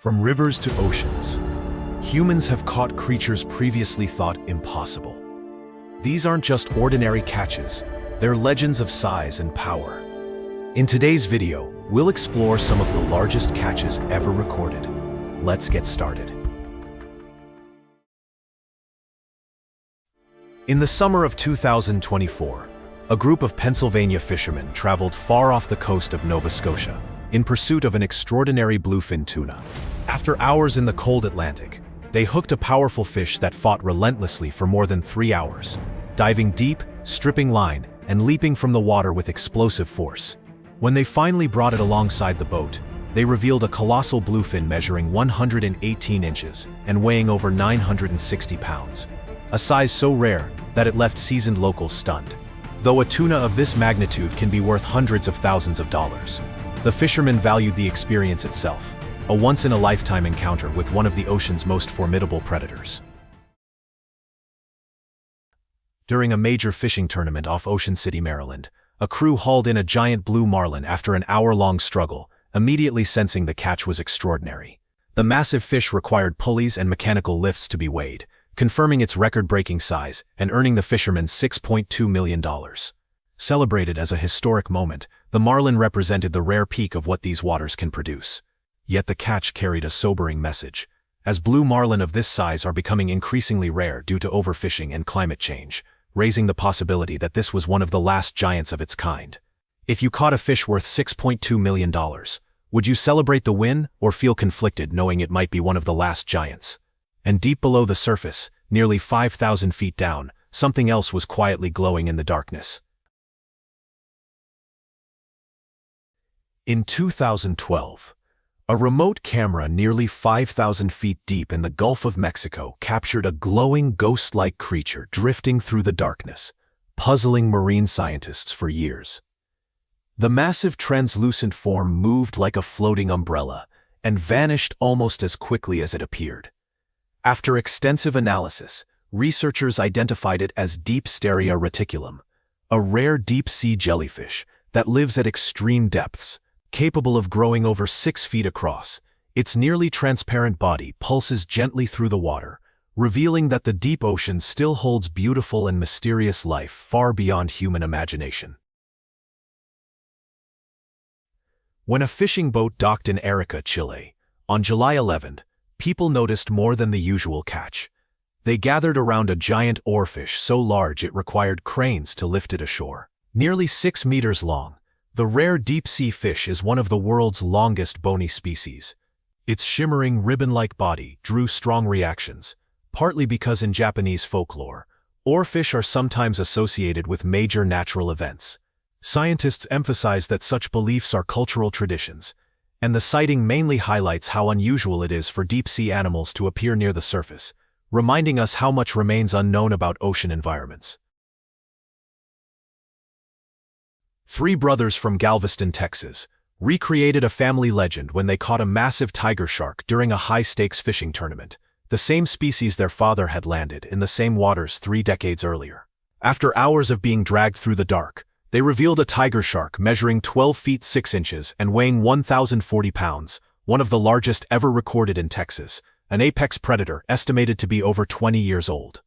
From rivers to oceans, humans have caught creatures previously thought impossible. These aren't just ordinary catches, they're legends of size and power. In today's video, we'll explore some of the largest catches ever recorded. Let's get started. In the summer of 2024, a group of Pennsylvania fishermen traveled far off the coast of Nova Scotia in pursuit of an extraordinary bluefin tuna. After hours in the cold Atlantic, they hooked a powerful fish that fought relentlessly for more than 3 hours, diving deep, stripping line, and leaping from the water with explosive force. When they finally brought it alongside the boat, they revealed a colossal bluefin measuring 118 inches and weighing over 960 pounds, a size so rare that it left seasoned locals stunned. Though a tuna of this magnitude can be worth hundreds of thousands of dollars, the fishermen valued the experience itself, a once-in-a-lifetime encounter with one of the ocean's most formidable predators. During a major fishing tournament off Ocean City, Maryland, a crew hauled in a giant blue marlin after an hour-long struggle, immediately sensing the catch was extraordinary. The massive fish required pulleys and mechanical lifts to be weighed, confirming its record-breaking size and earning the fishermen $6.2 million. Celebrated as a historic moment, the marlin represented the rare peak of what these waters can produce. Yet the catch carried a sobering message, as blue marlin of this size are becoming increasingly rare due to overfishing and climate change, raising the possibility that this was one of the last giants of its kind. If you caught a fish worth $6.2 million, would you celebrate the win or feel conflicted knowing it might be one of the last giants? And deep below the surface, nearly 5,000 feet down, something else was quietly glowing in the darkness. In 2012, a remote camera nearly 5,000 feet deep in the Gulf of Mexico captured a glowing ghost-like creature drifting through the darkness, puzzling marine scientists for years. The massive translucent form moved like a floating umbrella and vanished almost as quickly as it appeared. After extensive analysis, researchers identified it as Deepsteria reticulum, a rare deep-sea jellyfish that lives at extreme depths, capable of growing over 6 feet across. Its nearly transparent body pulses gently through the water, revealing that the deep ocean still holds beautiful and mysterious life far beyond human imagination. When a fishing boat docked in Arica, Chile, on July 11, people noticed more than the usual catch. They gathered around a giant oarfish so large it required cranes to lift it ashore. Nearly 6 meters long, the rare deep-sea fish is one of the world's longest bony species. Its shimmering ribbon-like body drew strong reactions, partly because in Japanese folklore, oarfish are sometimes associated with major natural events. Scientists emphasize that such beliefs are cultural traditions, and the sighting mainly highlights how unusual it is for deep-sea animals to appear near the surface, reminding us how much remains unknown about ocean environments. 3 brothers from Galveston, Texas, recreated a family legend when they caught a massive tiger shark during a high-stakes fishing tournament, the same species their father had landed in the same waters 3 decades earlier. After hours of being dragged through the dark, they revealed a tiger shark measuring 12 feet 6 inches and weighing 1,040 pounds, one of the largest ever recorded in Texas, an apex predator estimated to be over 20 years old.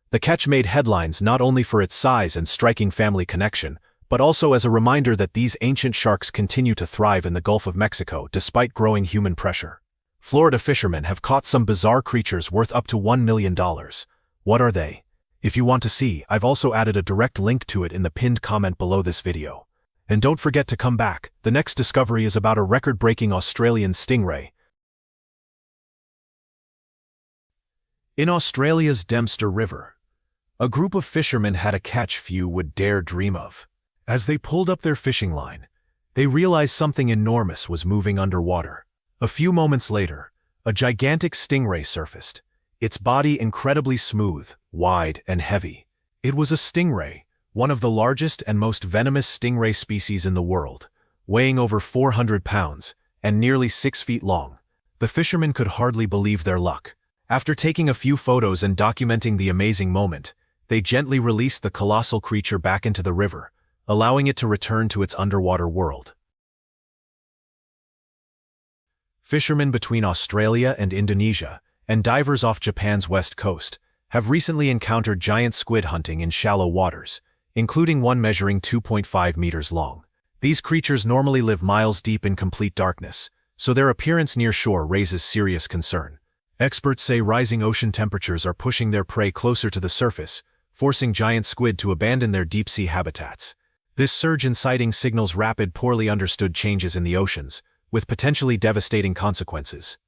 The catch made headlines not only for its size and striking family connection, but also as a reminder that these ancient sharks continue to thrive in the Gulf of Mexico despite growing human pressure. Florida fishermen have caught some bizarre creatures worth up to $1 million. What are they? If you want to see, I've also added a direct link to it in the pinned comment below this video. And don't forget to come back, the next discovery is about a record-breaking Australian stingray. In Australia's Dempster River, a group of fishermen had a catch few would dare dream of. As they pulled up their fishing line, they realized something enormous was moving underwater. A few moments later, a gigantic stingray surfaced, its body incredibly smooth, wide, and heavy. It was a stingray, one of the largest and most venomous stingray species in the world, weighing over 400 pounds and nearly 6 feet long. The fishermen could hardly believe their luck. After taking a few photos and documenting the amazing moment, they gently released the colossal creature back into the river, allowing it to return to its underwater world. Fishermen between Australia and Indonesia, and divers off Japan's west coast, have recently encountered giant squid hunting in shallow waters, including one measuring 2.5 meters long. These creatures normally live miles deep in complete darkness, so their appearance near shore raises serious concern. Experts say rising ocean temperatures are pushing their prey closer to the surface, forcing giant squid to abandon their deep-sea habitats. This surge in sightings signals rapid, poorly understood changes in the oceans, with potentially devastating consequences.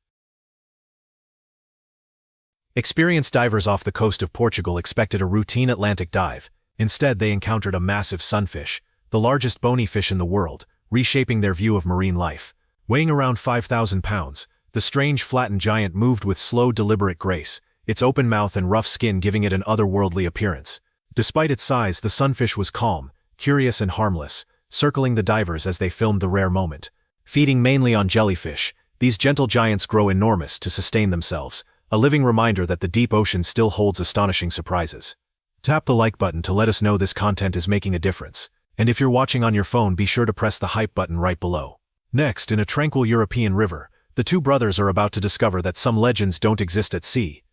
Experienced divers off the coast of Portugal expected a routine Atlantic dive. Instead, they encountered a massive sunfish, the largest bony fish in the world, reshaping their view of marine life. Weighing around 5,000 pounds, the strange flattened giant moved with slow, deliberate grace, its open mouth and rough skin giving it an otherworldly appearance. Despite its size, the sunfish was calm, curious and harmless, circling the divers as they filmed the rare moment. Feeding mainly on jellyfish, these gentle giants grow enormous to sustain themselves, a living reminder that the deep ocean still holds astonishing surprises. Tap the like button to let us know this content is making a difference, and if you're watching on your phone, be sure to press the hype button right below. Next, in a tranquil European river, the two brothers are about to discover that some legends don't exist at sea.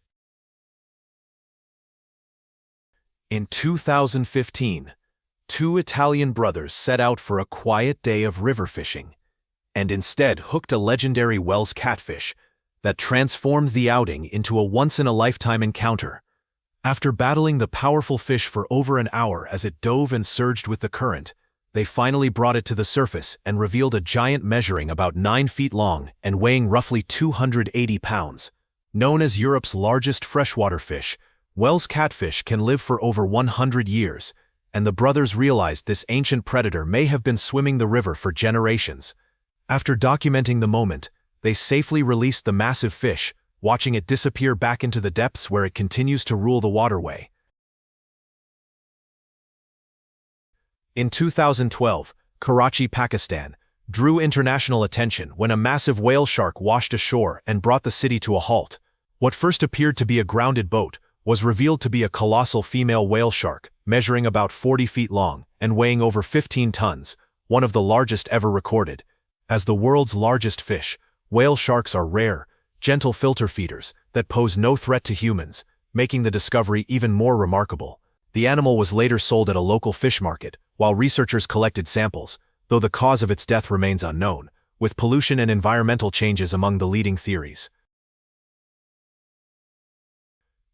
In 2015, two Italian brothers set out for a quiet day of river fishing, and instead hooked a legendary Wells catfish that transformed the outing into a once-in-a-lifetime encounter. After battling the powerful fish for over an hour as it dove and surged with the current, they finally brought it to the surface and revealed a giant measuring about 9 feet long and weighing roughly 280 pounds. Known as Europe's largest freshwater fish, Wells catfish can live for over 100 years, and the brothers realized this ancient predator may have been swimming the river for generations. After documenting the moment, they safely released the massive fish, watching it disappear back into the depths where it continues to rule the waterway. In 2012, Karachi, Pakistan, drew international attention when a massive whale shark washed ashore and brought the city to a halt. What first appeared to be a grounded boat was revealed to be a colossal female whale shark, measuring about 40 feet long and weighing over 15 tons, one of the largest ever recorded. As the world's largest fish, whale sharks are rare, gentle filter feeders that pose no threat to humans, making the discovery even more remarkable. The animal was later sold at a local fish market, while researchers collected samples, though the cause of its death remains unknown, with pollution and environmental changes among the leading theories.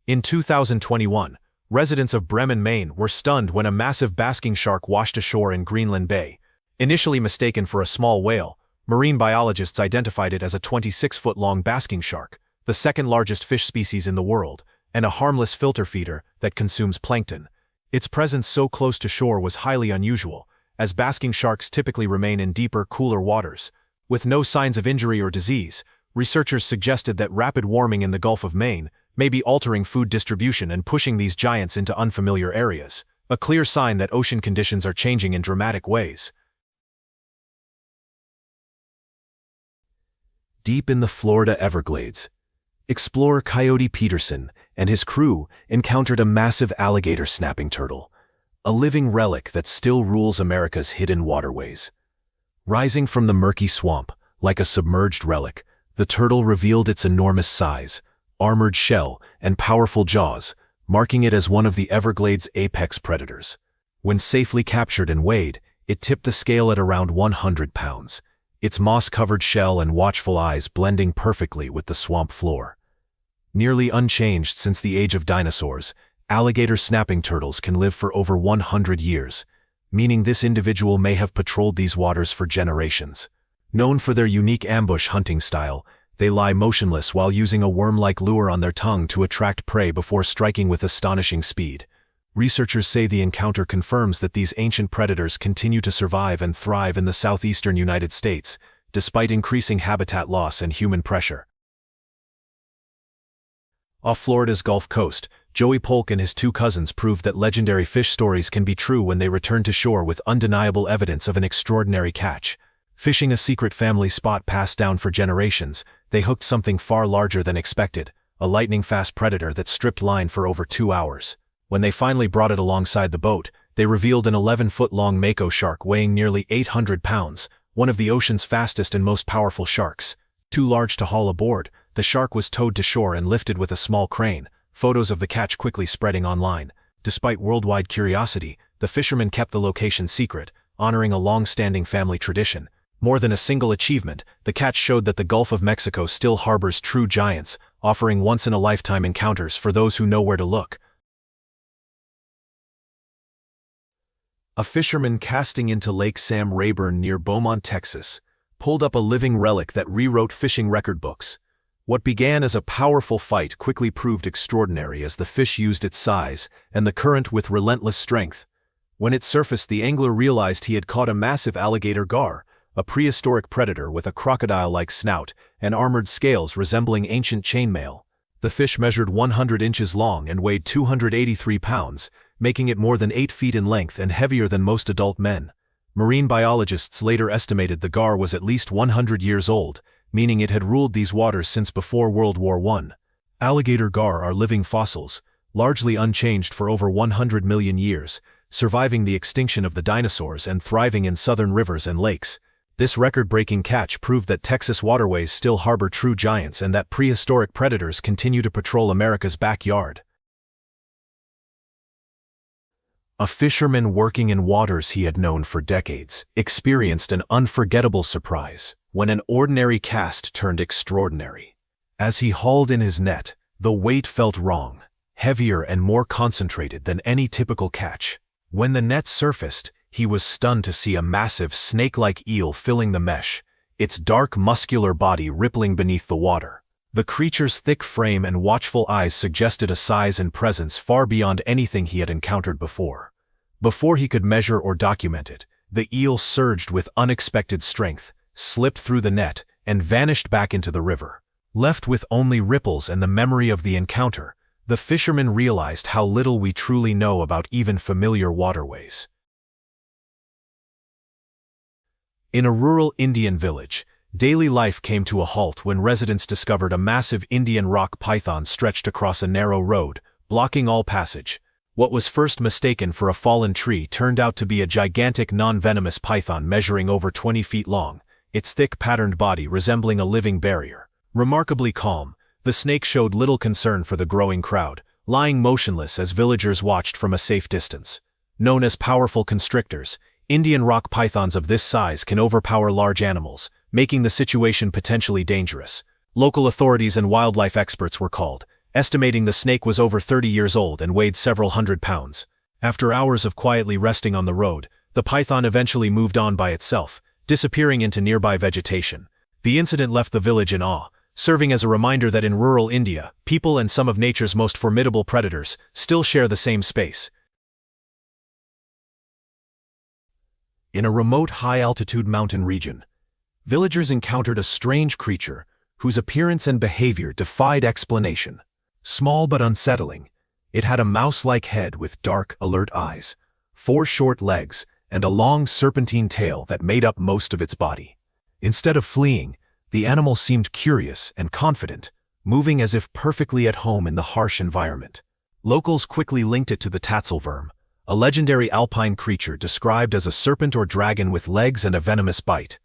In 2021, residents of Bremen, Maine were stunned when a massive basking shark washed ashore in Greenland Bay. Initially mistaken for a small whale, marine biologists identified it as a 26-foot-long basking shark, the second-largest fish species in the world, and a harmless filter feeder that consumes plankton. Its presence so close to shore was highly unusual, as basking sharks typically remain in deeper, cooler waters. With no signs of injury or disease, researchers suggested that rapid warming in the Gulf of Maine may be altering food distribution and pushing these giants into unfamiliar areas, a clear sign that ocean conditions are changing in dramatic ways. Deep in the Florida Everglades, explorer Coyote Peterson and his crew encountered a massive alligator snapping turtle, a living relic that still rules America's hidden waterways. Rising from the murky swamp, like a submerged relic, the turtle revealed its enormous size, armored shell, and powerful jaws, marking it as one of the Everglades' apex predators. When safely captured and weighed, it tipped the scale at around 100 pounds. Its moss-covered shell and watchful eyes blending perfectly with the swamp floor. Nearly unchanged since the age of dinosaurs, alligator snapping turtles can live for over 100 years, meaning this individual may have patrolled these waters for generations. Known for their unique ambush hunting style, they lie motionless while using a worm-like lure on their tongue to attract prey before striking with astonishing speed. Researchers say the encounter confirms that these ancient predators continue to survive and thrive in the southeastern United States, despite increasing habitat loss and human pressure. Off Florida's Gulf Coast, Joey Polk and his two cousins proved that legendary fish stories can be true when they returned to shore with undeniable evidence of an extraordinary catch. Fishing a secret family spot passed down for generations, they hooked something far larger than expected, a lightning-fast predator that stripped line for over 2 hours. When they finally brought it alongside the boat, they revealed an 11-foot-long mako shark weighing nearly 800 pounds, one of the ocean's fastest and most powerful sharks. Too large to haul aboard, the shark was towed to shore and lifted with a small crane, photos of the catch quickly spreading online. Despite worldwide curiosity, the fishermen kept the location secret, honoring a long-standing family tradition. More than a single achievement, the catch showed that the Gulf of Mexico still harbors true giants, offering once-in-a-lifetime encounters for those who know where to look. A fisherman casting into Lake Sam Rayburn near Beaumont, Texas, pulled up a living relic that rewrote fishing record books. What began as a powerful fight quickly proved extraordinary as the fish used its size and the current with relentless strength. When it surfaced, the angler realized he had caught a massive alligator gar, a prehistoric predator with a crocodile-like snout and armored scales resembling ancient chainmail. The fish measured 100 inches long and weighed 283 pounds, making it more than 8 feet in length and heavier than most adult men. Marine biologists later estimated the gar was at least 100 years old, meaning it had ruled these waters since before World War I. Alligator gar are living fossils, largely unchanged for over 100 million years, surviving the extinction of the dinosaurs and thriving in southern rivers and lakes. This record-breaking catch proved that Texas waterways still harbor true giants and that prehistoric predators continue to patrol America's backyard. A fisherman working in waters he had known for decades experienced an unforgettable surprise when an ordinary cast turned extraordinary. As he hauled in his net, the weight felt wrong, heavier and more concentrated than any typical catch. When the net surfaced, he was stunned to see a massive snake-like eel filling the mesh, its dark muscular body rippling beneath the water. The creature's thick frame and watchful eyes suggested a size and presence far beyond anything he had encountered before. Before he could measure or document it, the eel surged with unexpected strength, slipped through the net, and vanished back into the river. Left with only ripples and the memory of the encounter, the fisherman realized how little we truly know about even familiar waterways. In a rural Indian village, daily life came to a halt when residents discovered a massive Indian rock python stretched across a narrow road, blocking all passage. What was first mistaken for a fallen tree turned out to be a gigantic non-venomous python measuring over 20 feet long, its thick patterned body resembling a living barrier. Remarkably calm, the snake showed little concern for the growing crowd, lying motionless as villagers watched from a safe distance. Known as powerful constrictors, Indian rock pythons of this size can overpower large animals, making the situation potentially dangerous. Local authorities and wildlife experts were called, estimating the snake was over 30 years old and weighed several hundred pounds. After hours of quietly resting on the road, the python eventually moved on by itself, disappearing into nearby vegetation. The incident left the village in awe, serving as a reminder that in rural India, people and some of nature's most formidable predators still share the same space. In a remote high-altitude mountain region, villagers encountered a strange creature whose appearance and behavior defied explanation. Small but unsettling, it had a mouse-like head with dark, alert eyes, 4 short legs, and a long serpentine tail that made up most of its body. Instead of fleeing, the animal seemed curious and confident, moving as if perfectly at home in the harsh environment. Locals quickly linked it to the Tatzelwurm, a legendary alpine creature described as a serpent or dragon with legs and a venomous bite.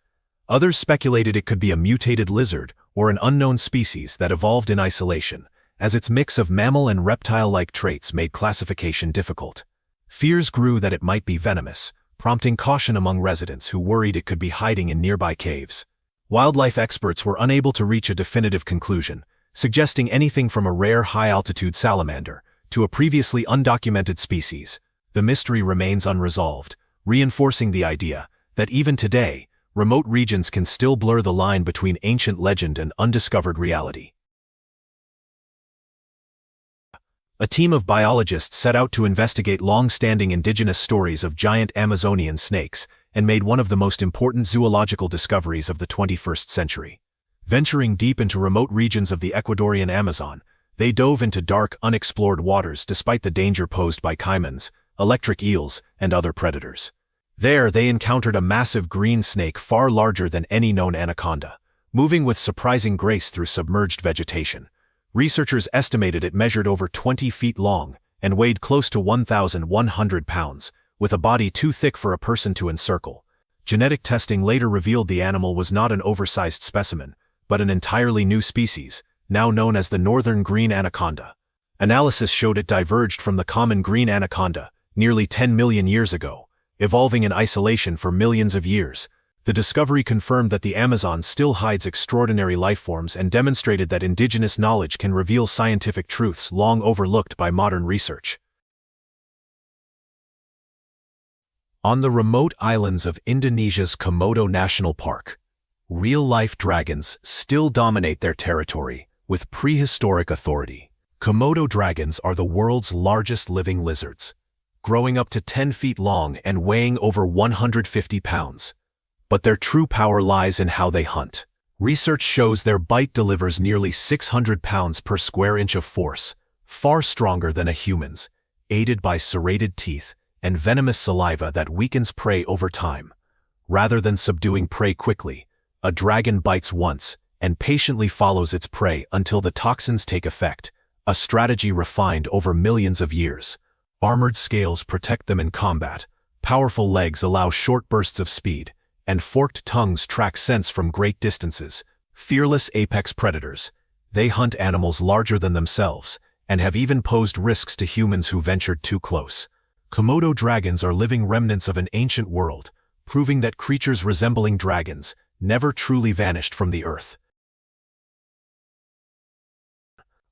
Others speculated it could be a mutated lizard or an unknown species that evolved in isolation, as its mix of mammal and reptile-like traits made classification difficult. Fears grew that it might be venomous, prompting caution among residents who worried it could be hiding in nearby caves. Wildlife experts were unable to reach a definitive conclusion, suggesting anything from a rare high-altitude salamander to a previously undocumented species. The mystery remains unresolved, reinforcing the idea that even today, remote regions can still blur the line between ancient legend and undiscovered reality. A team of biologists set out to investigate long-standing indigenous stories of giant Amazonian snakes and made one of the most important zoological discoveries of the 21st century. Venturing deep into remote regions of the Ecuadorian Amazon, they dove into dark, unexplored waters despite the danger posed by caimans, electric eels, and other predators. There, they encountered a massive green snake far larger than any known anaconda, moving with surprising grace through submerged vegetation. Researchers estimated it measured over 20 feet long and weighed close to 1,100 pounds, with a body too thick for a person to encircle. Genetic testing later revealed the animal was not an oversized specimen, but an entirely new species, now known as the northern green anaconda. Analysis showed it diverged from the common green anaconda nearly 10 million years ago, evolving in isolation for millions of years. The discovery confirmed that the Amazon still hides extraordinary lifeforms and demonstrated that indigenous knowledge can reveal scientific truths long overlooked by modern research. On the remote islands of Indonesia's Komodo National Park, real-life dragons still dominate their territory with prehistoric authority. Komodo dragons are the world's largest living lizards, growing up to 10 feet long and weighing over 150 pounds. But their true power lies in how they hunt. Research shows their bite delivers nearly 600 pounds per square inch of force, far stronger than a human's, aided by serrated teeth and venomous saliva that weakens prey over time. Rather than subduing prey quickly, a dragon bites once and patiently follows its prey until the toxins take effect, a strategy refined over millions of years. Armored scales protect them in combat, powerful legs allow short bursts of speed, and forked tongues track scents from great distances. Fearless apex predators, they hunt animals larger than themselves, and have even posed risks to humans who ventured too close. Komodo dragons are living remnants of an ancient world, proving that creatures resembling dragons never truly vanished from the earth.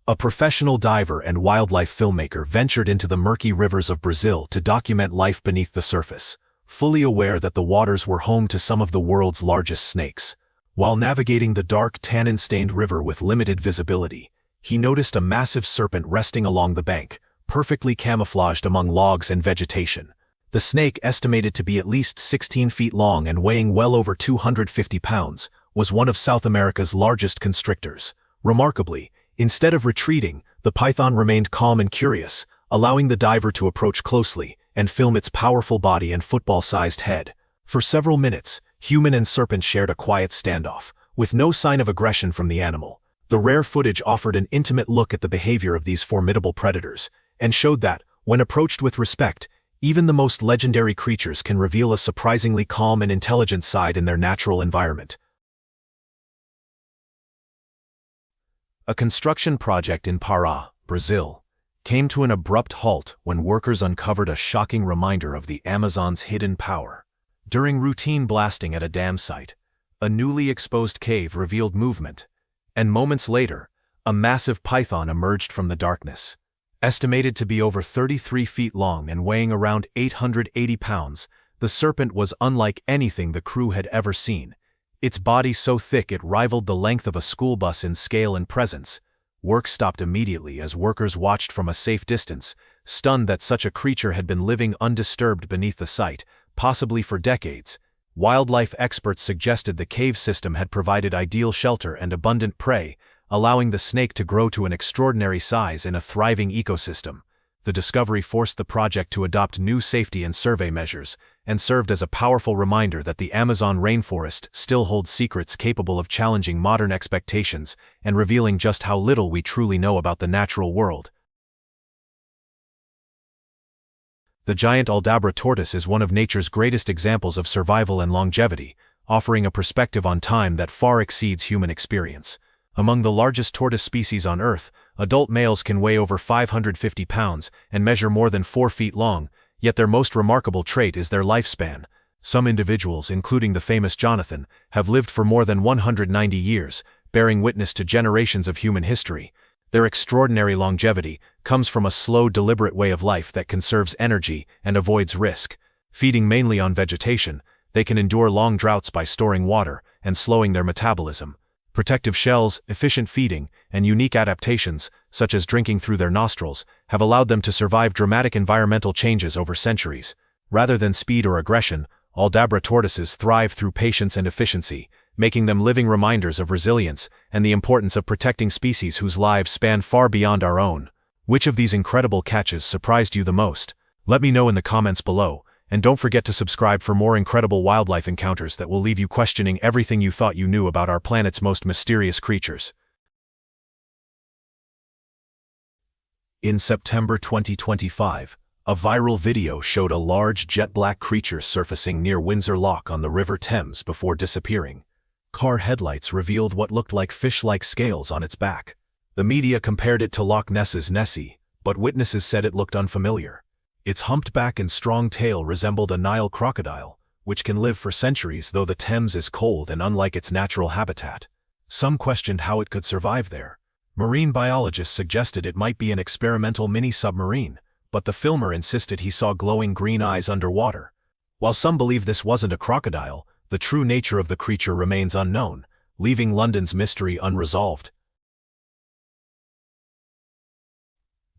A professional diver and wildlife filmmaker ventured into the murky rivers of Brazil to document life beneath the surface, fully aware that the waters were home to some of the world's largest snakes. While navigating the dark, tannin-stained river with limited visibility, he noticed a massive serpent resting along the bank, perfectly camouflaged among logs and vegetation. The snake, estimated to be at least 16 feet long and weighing well over 250 pounds, was one of South America's largest constrictors. Remarkably, instead of retreating, the python remained calm and curious, allowing the diver to approach closely and film its powerful body and football-sized head. For several minutes, human and serpent shared a quiet standoff, with no sign of aggression from the animal. The rare footage offered an intimate look at the behavior of these formidable predators, and showed that, when approached with respect, even the most legendary creatures can reveal a surprisingly calm and intelligent side in their natural environment. A construction project in Pará, Brazil, came to an abrupt halt when workers uncovered a shocking reminder of the Amazon's hidden power. During routine blasting at a dam site, a newly exposed cave revealed movement, and moments later, a massive python emerged from the darkness. Estimated to be over 33 feet long and weighing around 880 pounds, the serpent was unlike anything the crew had ever seen. Its body so thick it rivaled the length of a school bus in scale and presence. Work stopped immediately as workers watched from a safe distance, stunned that such a creature had been living undisturbed beneath the site, possibly for decades. Wildlife experts suggested the cave system had provided ideal shelter and abundant prey, allowing the snake to grow to an extraordinary size in a thriving ecosystem. The discovery forced the project to adopt new safety and survey measures, and served as a powerful reminder that the Amazon rainforest still holds secrets capable of challenging modern expectations and revealing just how little we truly know about the natural world. The giant Aldabra tortoise is one of nature's greatest examples of survival and longevity, offering a perspective on time that far exceeds human experience. Among the largest tortoise species on Earth, adult males can weigh over 550 pounds and measure more than 4 feet long, yet their most remarkable trait is their lifespan. Some individuals, including the famous Jonathan, have lived for more than 190 years, bearing witness to generations of human history. Their extraordinary longevity comes from a slow, deliberate way of life that conserves energy and avoids risk. Feeding mainly on vegetation, they can endure long droughts by storing water and slowing their metabolism. Protective shells, efficient feeding, and unique adaptations, such as drinking through their nostrils, have allowed them to survive dramatic environmental changes over centuries. Rather than speed or aggression, Aldabra tortoises thrive through patience and efficiency, making them living reminders of resilience and the importance of protecting species whose lives span far beyond our own. Which of these incredible catches surprised you the most? Let me know in the comments below, and don't forget to subscribe for more incredible wildlife encounters that will leave you questioning everything you thought you knew about our planet's most mysterious creatures. In September 2025, a viral video showed a large jet-black creature surfacing near Windsor Loch on the River Thames before disappearing. Car headlights revealed what looked like fish-like scales on its back. The media compared it to Loch Ness's Nessie, but witnesses said it looked unfamiliar. Its humped back and strong tail resembled a Nile crocodile, which can live for centuries though the Thames is cold and unlike its natural habitat. Some questioned how it could survive there. Marine biologists suggested it might be an experimental mini-submarine, but the filmer insisted he saw glowing green eyes underwater. While some believe this wasn't a crocodile, the true nature of the creature remains unknown, leaving London's mystery unresolved.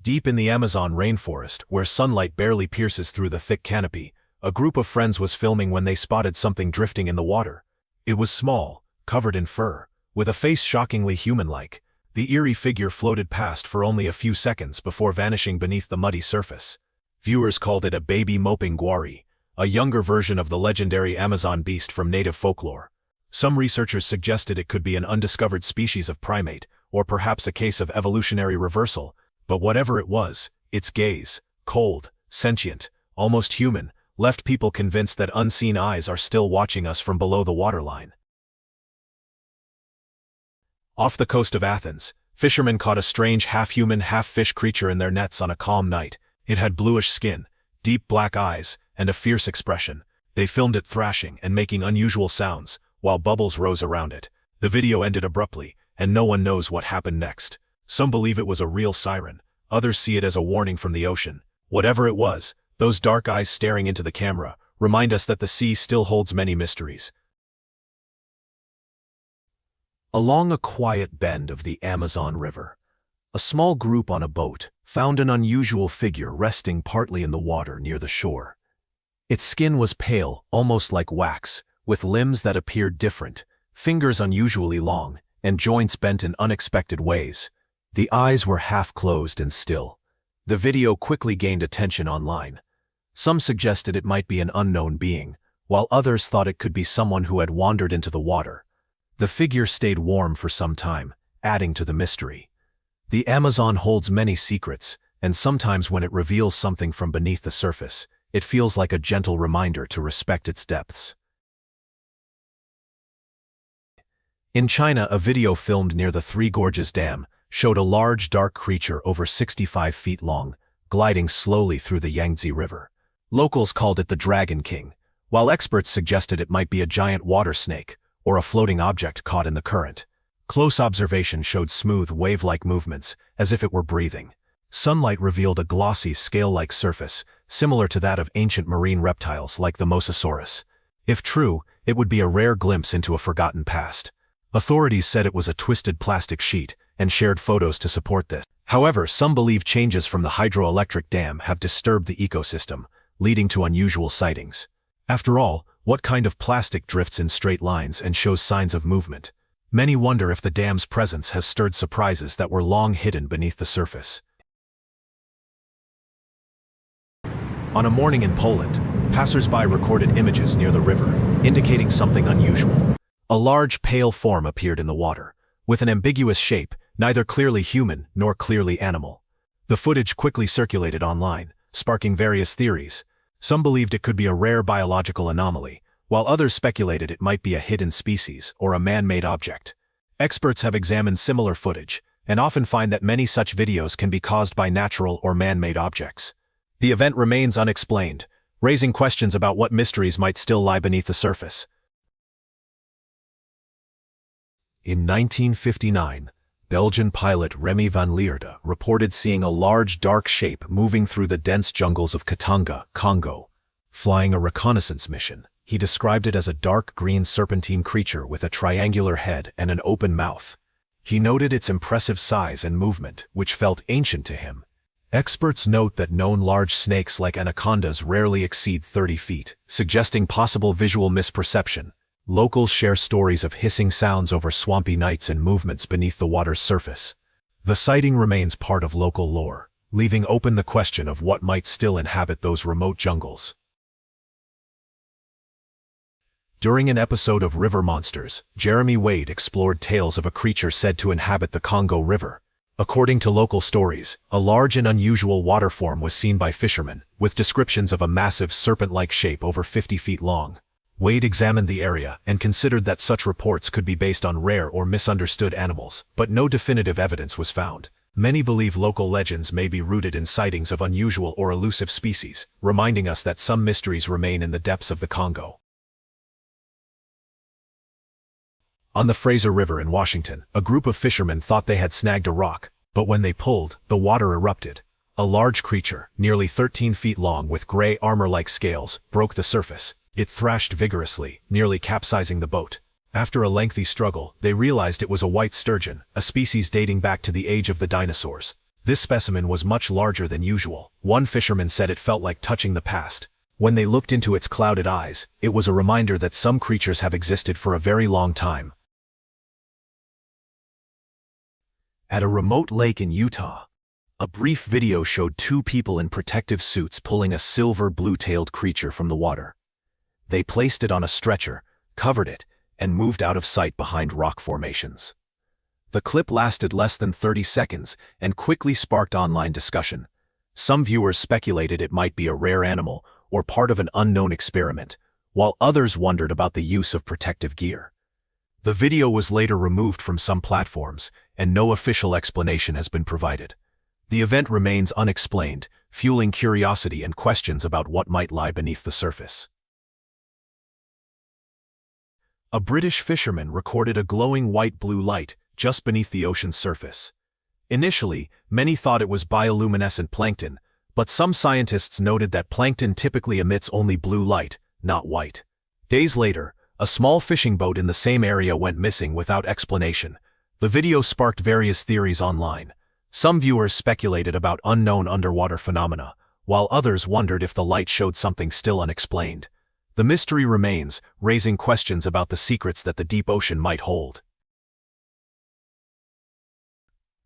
Deep in the Amazon rainforest, where sunlight barely pierces through the thick canopy, a group of friends was filming when they spotted something drifting in the water. It was small, covered in fur, with a face shockingly human-like. The eerie figure floated past for only a few seconds before vanishing beneath the muddy surface. Viewers called it a baby moping guari, a younger version of the legendary Amazon beast from native folklore. Some researchers suggested it could be an undiscovered species of primate, or perhaps a case of evolutionary reversal, but whatever it was, its gaze, cold, sentient, almost human, left people convinced that unseen eyes are still watching us from below the waterline. Off the coast of Athens, fishermen caught a strange half-human, half-fish creature in their nets on a calm night. It had bluish skin, deep black eyes, and a fierce expression. They filmed it thrashing and making unusual sounds, while bubbles rose around it. The video ended abruptly, and no one knows what happened next. Some believe it was a real siren, others see it as a warning from the ocean. Whatever it was, those dark eyes staring into the camera remind us that the sea still holds many mysteries. Along a quiet bend of the Amazon River, a small group on a boat found an unusual figure resting partly in the water near the shore. Its skin was pale, almost like wax, with limbs that appeared different, fingers unusually long, and joints bent in unexpected ways. The eyes were half-closed and still. The video quickly gained attention online. Some suggested it might be an unknown being, while others thought it could be someone who had wandered into the water. The figure stayed warm for some time, adding to the mystery. The Amazon holds many secrets, and sometimes when it reveals something from beneath the surface, it feels like a gentle reminder to respect its depths. In China, a video filmed near the Three Gorges Dam showed a large dark creature over 65 feet long, gliding slowly through the Yangtze River. Locals called it the Dragon King, while experts suggested it might be a giant water snake or a floating object caught in the current. Close observation showed smooth wave-like movements, as if it were breathing. Sunlight revealed a glossy, scale-like surface, similar to that of ancient marine reptiles like the Mosasaurus. If true, it would be a rare glimpse into a forgotten past. Authorities said it was a twisted plastic sheet, and shared photos to support this. However, some believe changes from the hydroelectric dam have disturbed the ecosystem, leading to unusual sightings. After all, what kind of plastic drifts in straight lines and shows signs of movement? Many wonder if the dam's presence has stirred surprises that were long hidden beneath the surface. On a morning in Poland, passers-by recorded images near the river, indicating something unusual. A large, pale form appeared in the water, with an ambiguous shape, neither clearly human nor clearly animal. The footage quickly circulated online, sparking various theories. Some believed it could be a rare biological anomaly, while others speculated it might be a hidden species or a man-made object. Experts have examined similar footage, and often find that many such videos can be caused by natural or man-made objects. The event remains unexplained, raising questions about what mysteries might still lie beneath the surface. In 1959, Belgian pilot Remy van Lierde reported seeing a large dark shape moving through the dense jungles of Katanga, Congo. Flying a reconnaissance mission, he described it as a dark green serpentine creature with a triangular head and an open mouth. He noted its impressive size and movement, which felt ancient to him. Experts note that known large snakes like anacondas rarely exceed 30 feet, suggesting possible visual misperception. Locals share stories of hissing sounds over swampy nights and movements beneath the water's surface. The sighting remains part of local lore, leaving open the question of what might still inhabit those remote jungles. During an episode of River Monsters, Jeremy Wade explored tales of a creature said to inhabit the Congo River. According to local stories, a large and unusual water form was seen by fishermen, with descriptions of a massive serpent-like shape over 50 feet long. Wade examined the area and considered that such reports could be based on rare or misunderstood animals, but no definitive evidence was found. Many believe local legends may be rooted in sightings of unusual or elusive species, reminding us that some mysteries remain in the depths of the Congo. On the Fraser River in Washington, a group of fishermen thought they had snagged a rock, but when they pulled, the water erupted. A large creature, nearly 13 feet long with gray armor-like scales, broke the surface. It thrashed vigorously, nearly capsizing the boat. After a lengthy struggle, they realized it was a white sturgeon, a species dating back to the age of the dinosaurs. This specimen was much larger than usual. One fisherman said it felt like touching the past. When they looked into its clouded eyes, it was a reminder that some creatures have existed for a very long time. At a remote lake in Utah, a brief video showed two people in protective suits pulling a silver blue-tailed creature from the water. They placed it on a stretcher, covered it, and moved out of sight behind rock formations. The clip lasted less than 30 seconds and quickly sparked online discussion. Some viewers speculated it might be a rare animal or part of an unknown experiment, while others wondered about the use of protective gear. The video was later removed from some platforms, and no official explanation has been provided. The event remains unexplained, fueling curiosity and questions about what might lie beneath the surface. A British fisherman recorded a glowing white-blue light just beneath the ocean's surface. Initially, many thought it was bioluminescent plankton, but some scientists noted that plankton typically emits only blue light, not white. Days later, a small fishing boat in the same area went missing without explanation. The video sparked various theories online. Some viewers speculated about unknown underwater phenomena, while others wondered if the light showed something still unexplained. The mystery remains, raising questions about the secrets that the deep ocean might hold.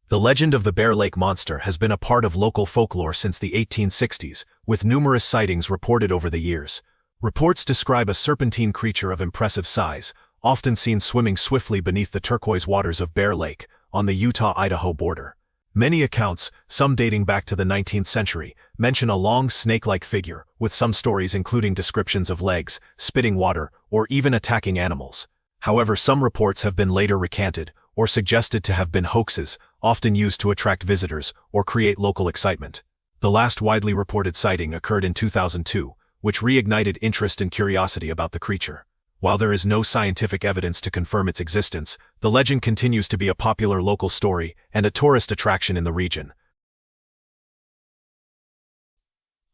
The legend of the Bear Lake Monster has been a part of local folklore since the 1860s, with numerous sightings reported over the years. Reports describe a serpentine creature of impressive size, often seen swimming swiftly beneath the turquoise waters of Bear Lake, on the Utah-Idaho border. Many accounts, some dating back to the 19th century, mention a long snake-like figure, with some stories including descriptions of legs, spitting water, or even attacking animals. However, some reports have been later recanted, or suggested to have been hoaxes, often used to attract visitors or create local excitement. The last widely reported sighting occurred in 2002, which reignited interest and curiosity about the creature. While there is no scientific evidence to confirm its existence, the legend continues to be a popular local story and a tourist attraction in the region.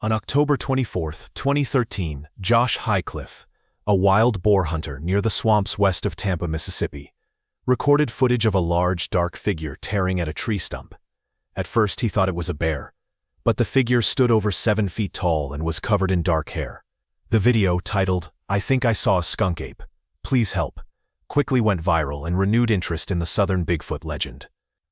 On October 24, 2013, Josh Highcliffe, a wild boar hunter near the swamps west of Tampa, Mississippi, recorded footage of a large, dark figure tearing at a tree stump. At first he thought it was a bear, but the figure stood over 7 feet tall and was covered in dark hair. The video, titled, "I Think I Saw a Skunk Ape, Please Help," quickly went viral and renewed interest in the southern Bigfoot legend.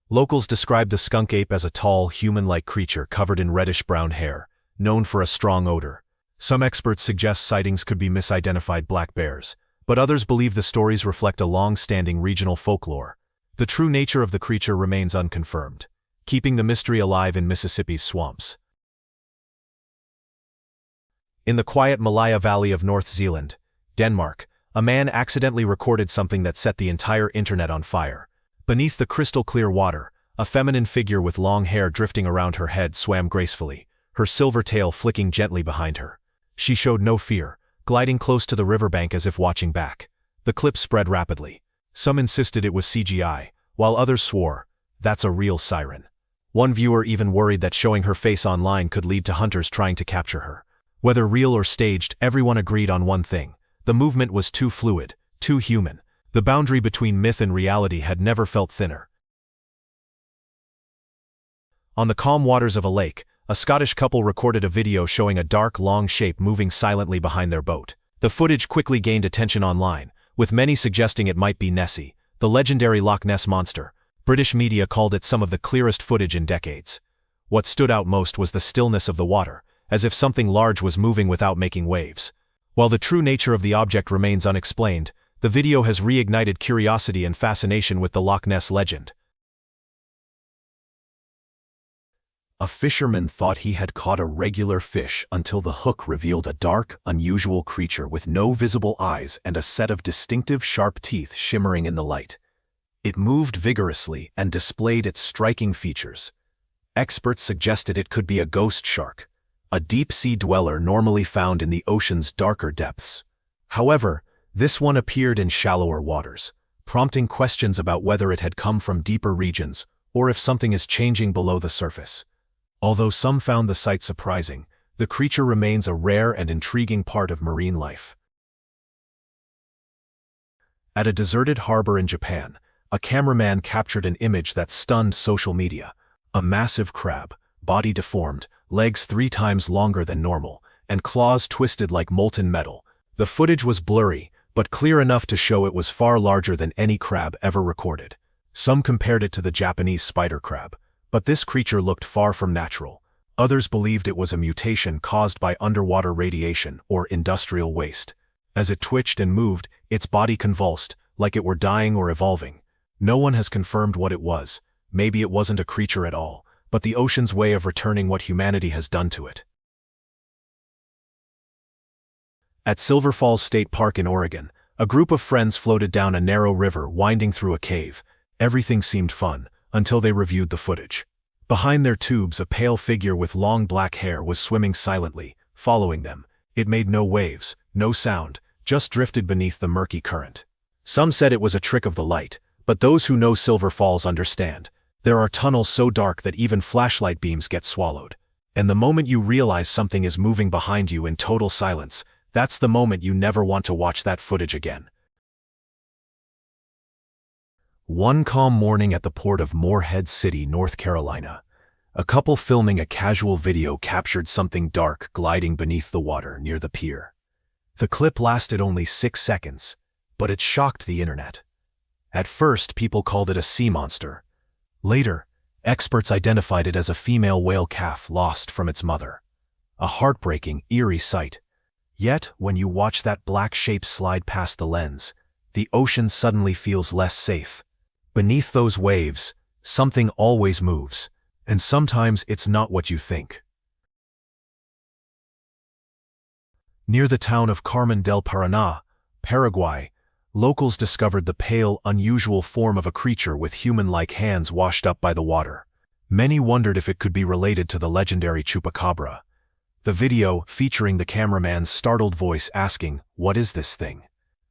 Locals described the skunk ape as a tall, human-like creature covered in reddish-brown hair, known for a strong odor. Some experts suggest sightings could be misidentified black bears, but others believe the stories reflect a long-standing regional folklore. The true nature of the creature remains unconfirmed, keeping the mystery alive in Mississippi's swamps. In the quiet Malaya Valley of North Zealand, Denmark, a man accidentally recorded something that set the entire internet on fire. Beneath the crystal-clear water, a feminine figure with long hair drifting around her head swam gracefully, her silver tail flicking gently behind her. She showed no fear, gliding close to the riverbank as if watching back. The clip spread rapidly. Some insisted it was CGI, while others swore, "That's a real siren." One viewer even worried that showing her face online could lead to hunters trying to capture her. Whether real or staged, everyone agreed on one thing: the movement was too fluid, too human. The boundary between myth and reality had never felt thinner. On the calm waters of a lake, a Scottish couple recorded a video showing a dark, long shape moving silently behind their boat. The footage quickly gained attention online, with many suggesting it might be Nessie, the legendary Loch Ness Monster. British media called it some of the clearest footage in decades. What stood out most was the stillness of the water, as if something large was moving without making waves. While the true nature of the object remains unexplained, the video has reignited curiosity and fascination with the Loch Ness legend. A fisherman thought he had caught a regular fish until the hook revealed a dark, unusual creature with no visible eyes and a set of distinctive sharp teeth shimmering in the light. It moved vigorously and displayed its striking features. Experts suggested it could be a ghost shark, a deep-sea dweller normally found in the ocean's darker depths. However, this one appeared in shallower waters, prompting questions about whether it had come from deeper regions or if something is changing below the surface. Although some found the sight surprising, the creature remains a rare and intriguing part of marine life. At a deserted harbor in Japan, a cameraman captured an image that stunned social media. A massive crab, body deformed, legs 3 times longer than normal, and claws twisted like molten metal. The footage was blurry, but clear enough to show it was far larger than any crab ever recorded. Some compared it to the Japanese spider crab, but this creature looked far from natural. Others believed it was a mutation caused by underwater radiation or industrial waste. As it twitched and moved, its body convulsed, like it were dying or evolving. No one has confirmed what it was. Maybe it wasn't a creature at all, but the ocean's way of returning what humanity has done to it. At Silver Falls State Park in Oregon, a group of friends floated down a narrow river winding through a cave. Everything seemed fun, until they reviewed the footage. Behind their tubes, a pale figure with long black hair was swimming silently, following them. It made no waves, no sound, just drifted beneath the murky current. Some said it was a trick of the light, but those who know Silver Falls understand. There are tunnels so dark that even flashlight beams get swallowed. And the moment you realize something is moving behind you in total silence, that's the moment you never want to watch that footage again. One calm morning at the port of Morehead City, North Carolina, a couple filming a casual video captured something dark gliding beneath the water near the pier. The clip lasted only 6 seconds, but it shocked the internet. At first, people called it a sea monster. Later, experts identified it as a female whale calf lost from its mother. A heartbreaking, eerie sight. Yet, when you watch that black shape slide past the lens, the ocean suddenly feels less safe. Beneath those waves, something always moves, and sometimes it's not what you think. Near the town of Carmen del Paraná, Paraguay, locals discovered the pale, unusual form of a creature with human-like hands washed up by the water. Many wondered if it could be related to the legendary chupacabra. The video, featuring the cameraman's startled voice asking, "What is this thing?"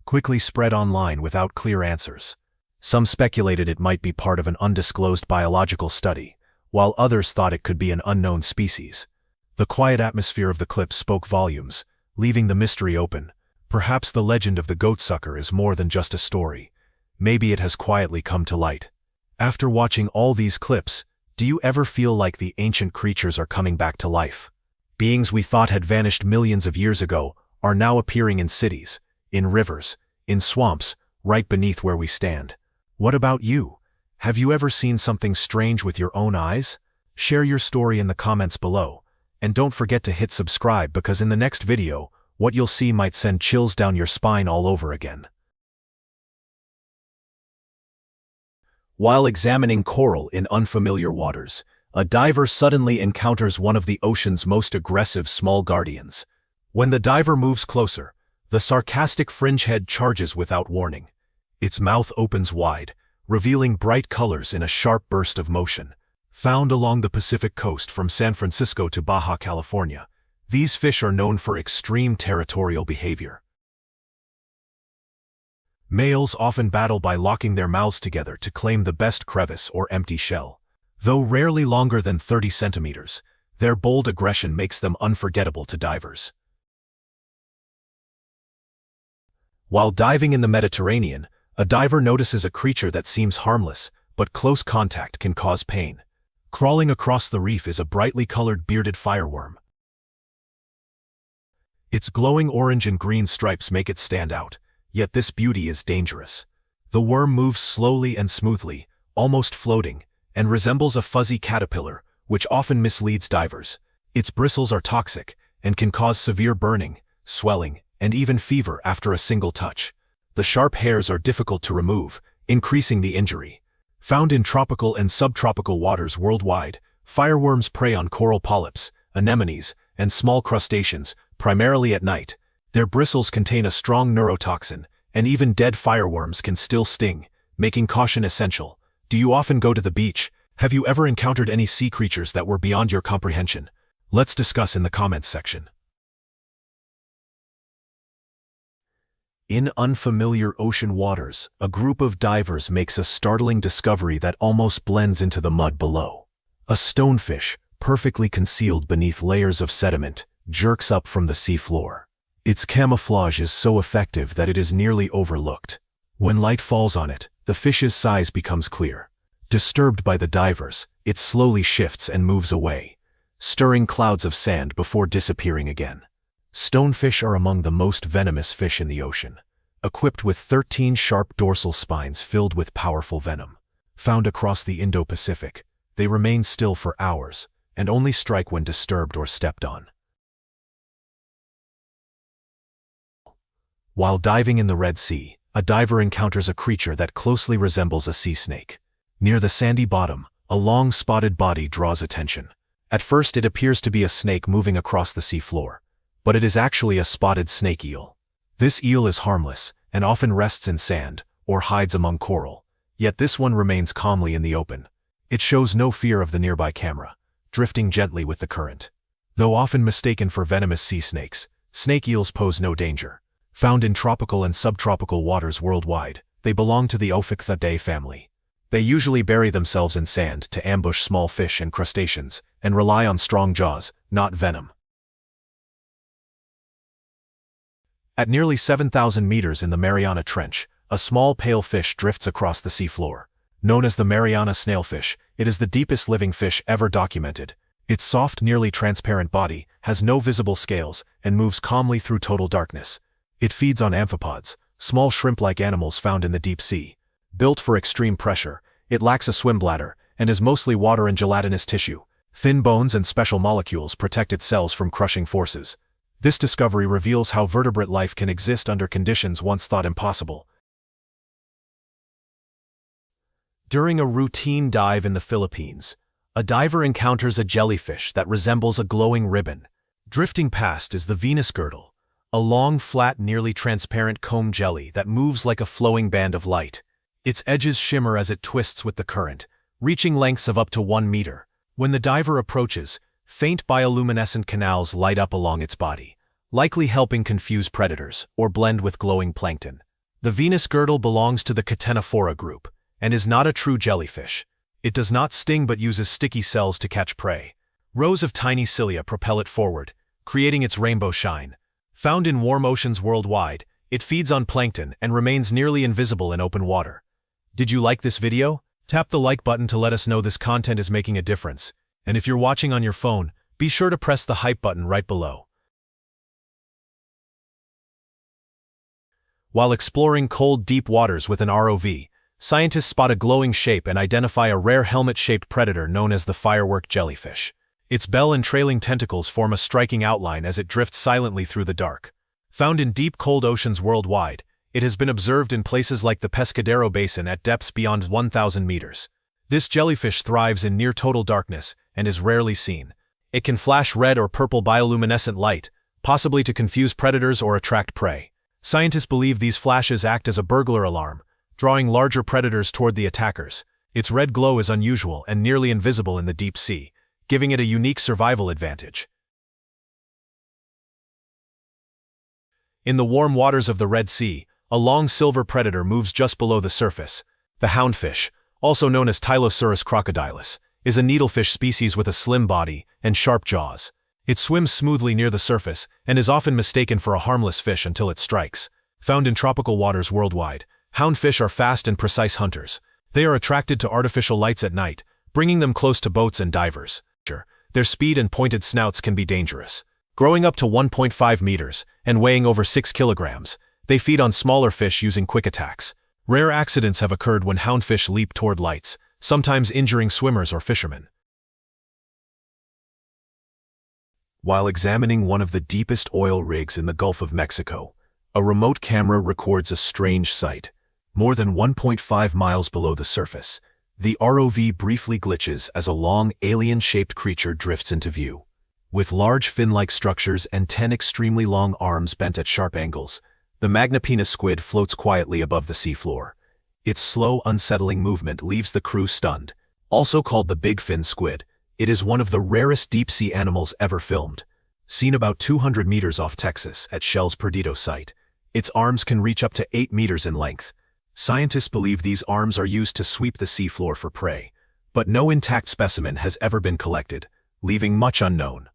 quickly spread online without clear answers. Some speculated it might be part of an undisclosed biological study, while others thought it could be an unknown species. The quiet atmosphere of the clip spoke volumes, leaving the mystery open. Perhaps the legend of the goatsucker is more than just a story. Maybe it has quietly come to light. After watching all these clips, do you ever feel like the ancient creatures are coming back to life? Beings we thought had vanished millions of years ago are now appearing in cities, in rivers, in swamps, right beneath where we stand. What about you? Have you ever seen something strange with your own eyes? Share your story in the comments below. And don't forget to hit subscribe, because in the next video, what you'll see might send chills down your spine all over again. While examining coral in unfamiliar waters, a diver suddenly encounters one of the ocean's most aggressive small guardians. When the diver moves closer, the sarcastic fringehead charges without warning. Its mouth opens wide, revealing bright colors in a sharp burst of motion. Found along the Pacific coast from San Francisco to Baja California, these fish are known for extreme territorial behavior. Males often battle by locking their mouths together to claim the best crevice or empty shell. Though rarely longer than 30 centimeters, their bold aggression makes them unforgettable to divers. While diving in the Mediterranean, a diver notices a creature that seems harmless, but close contact can cause pain. Crawling across the reef is a brightly colored bearded fireworm. Its glowing orange and green stripes make it stand out, yet this beauty is dangerous. The worm moves slowly and smoothly, almost floating, and resembles a fuzzy caterpillar, which often misleads divers. Its bristles are toxic and can cause severe burning, swelling, and even fever after a single touch. The sharp hairs are difficult to remove, increasing the injury. Found in tropical and subtropical waters worldwide, Fireworms prey on coral polyps, anemones, and small crustaceans, primarily at night. Their bristles contain a strong neurotoxin, and even dead fireworms can still sting, making caution essential. Do you often go to the beach? Have you ever encountered any sea creatures that were beyond your comprehension? Let's discuss in the comments section. In unfamiliar ocean waters, a group of divers makes a startling discovery that almost blends into the mud below. A stonefish, perfectly concealed beneath layers of sediment, jerks up from the seafloor. Its camouflage is so effective that it is nearly overlooked. When light falls on it, the fish's size becomes clear. Disturbed by the divers, it slowly shifts and moves away, stirring clouds of sand before disappearing again. Stonefish are among the most venomous fish in the ocean, equipped with 13 sharp dorsal spines filled with powerful venom. Found across the Indo-Pacific, they remain still for hours and only strike when disturbed or stepped on. While diving in the Red Sea, a diver encounters a creature that closely resembles a sea snake. Near the sandy bottom, a long spotted body draws attention. At first it appears to be a snake moving across the seafloor, but it is actually a spotted snake eel. This eel is harmless and often rests in sand or hides among coral, yet this one remains calmly in the open. It shows no fear of the nearby camera, drifting gently with the current. Though often mistaken for venomous sea snakes, snake eels pose no danger. Found in tropical and subtropical waters worldwide, they belong to the Ophiuchthyidae family. They usually bury themselves in sand to ambush small fish and crustaceans and rely on strong jaws, not venom. At nearly 7,000 meters in the Mariana Trench, a small pale fish drifts across the seafloor. Known as the Mariana snailfish, it is the deepest living fish ever documented. Its soft, nearly transparent body has no visible scales and moves calmly through total darkness. It feeds on amphipods, small shrimp-like animals found in the deep sea. Built for extreme pressure, it lacks a swim bladder and is mostly water and gelatinous tissue. Thin bones and special molecules protect its cells from crushing forces. This discovery reveals how vertebrate life can exist under conditions once thought impossible. During a routine dive in the Philippines, a diver encounters a jellyfish that resembles a glowing ribbon. Drifting past is the Venus girdle, a long, flat, nearly transparent comb jelly that moves like a flowing band of light. Its edges shimmer as it twists with the current, reaching lengths of up to 1 meter. When the diver approaches, faint bioluminescent canals light up along its body, likely helping confuse predators or blend with glowing plankton. The Venus girdle belongs to the Catenophora group and is not a true jellyfish. It does not sting but uses sticky cells to catch prey. Rows of tiny cilia propel it forward, creating its rainbow shine. Found in warm oceans worldwide, it feeds on plankton and remains nearly invisible in open water. Did you like this video? Tap the like button to let us know this content is making a difference. And if you're watching on your phone, be sure to press the hype button right below. While exploring cold, deep waters with an ROV, scientists spot a glowing shape and identify a rare helmet-shaped predator known as the firework jellyfish. Its bell and trailing tentacles form a striking outline as it drifts silently through the dark. Found in deep, cold oceans worldwide, it has been observed in places like the Pescadero Basin at depths beyond 1,000 meters. This jellyfish thrives in near-total darkness and is rarely seen. It can flash red or purple bioluminescent light, possibly to confuse predators or attract prey. Scientists believe these flashes act as a burglar alarm, drawing larger predators toward the attackers. Its red glow is unusual and nearly invisible in the deep sea, giving it a unique survival advantage. In the warm waters of the Red Sea, a long silver predator moves just below the surface. The houndfish, also known as Tylosaurus crocodilus, is a needlefish species with a slim body and sharp jaws. It swims smoothly near the surface and is often mistaken for a harmless fish until it strikes. Found in tropical waters worldwide, houndfish are fast and precise hunters. They are attracted to artificial lights at night, bringing them close to boats and divers. Their speed and pointed snouts can be dangerous. Growing up to 1.5 meters and weighing over 6 kilograms, they feed on smaller fish using quick attacks. Rare accidents have occurred when houndfish leap toward lights, sometimes injuring swimmers or fishermen. While examining one of the deepest oil rigs in the Gulf of Mexico, a remote camera records a strange sight. More than 1.5 miles below the surface, The ROV briefly glitches as a long, alien-shaped creature drifts into view. With large fin-like structures and 10 extremely long arms bent at sharp angles, the Magnapenis squid floats quietly above the seafloor. Its slow, unsettling movement leaves the crew stunned. Also called the big fin squid, it is one of the rarest deep-sea animals ever filmed. Seen about 200 meters off Texas at Shell's Perdido site, its arms can reach up to 8 meters in length. Scientists believe these arms are used to sweep the seafloor for prey, but no intact specimen has ever been collected, leaving much unknown.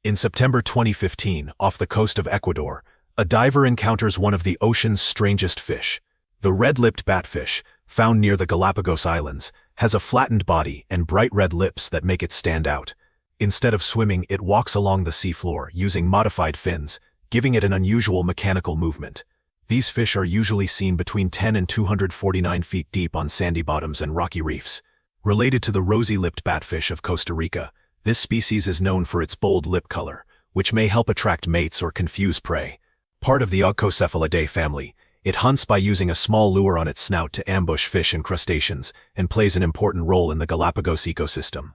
In September 2015, off the coast of Ecuador, a diver encounters one of the ocean's strangest fish. The red-lipped batfish, found near the Galapagos Islands, has a flattened body and bright red lips that make it stand out. Instead of swimming, it walks along the seafloor using modified fins, giving it an unusual mechanical movement. These fish are usually seen between 10 and 249 feet deep on sandy bottoms and rocky reefs. Related to the rosy-lipped batfish of Costa Rica, this species is known for its bold lip color, which may help attract mates or confuse prey. Part of the Ogcocephalidae family, it hunts by using a small lure on its snout to ambush fish and crustaceans, and plays an important role in the Galapagos ecosystem.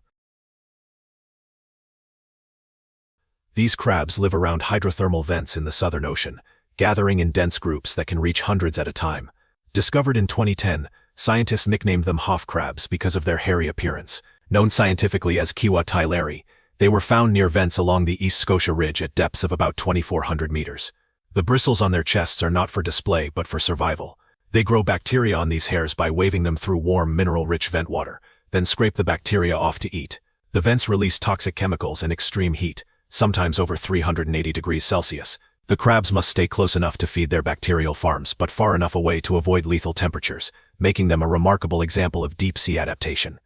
These crabs live around hydrothermal vents in the Southern Ocean, gathering in dense groups that can reach hundreds at a time. Discovered in 2010, scientists nicknamed them Hoff crabs because of their hairy appearance. Known scientifically as Kiwa tyleri, they were found near vents along the East Scotia Ridge at depths of about 2,400 meters. The bristles on their chests are not for display but for survival. They grow bacteria on these hairs by waving them through warm, mineral-rich vent water, then scrape the bacteria off to eat. The vents release toxic chemicals and extreme heat, sometimes over 380 degrees Celsius. The crabs must stay close enough to feed their bacterial farms but far enough away to avoid lethal temperatures, making them a remarkable example of deep-sea adaptation.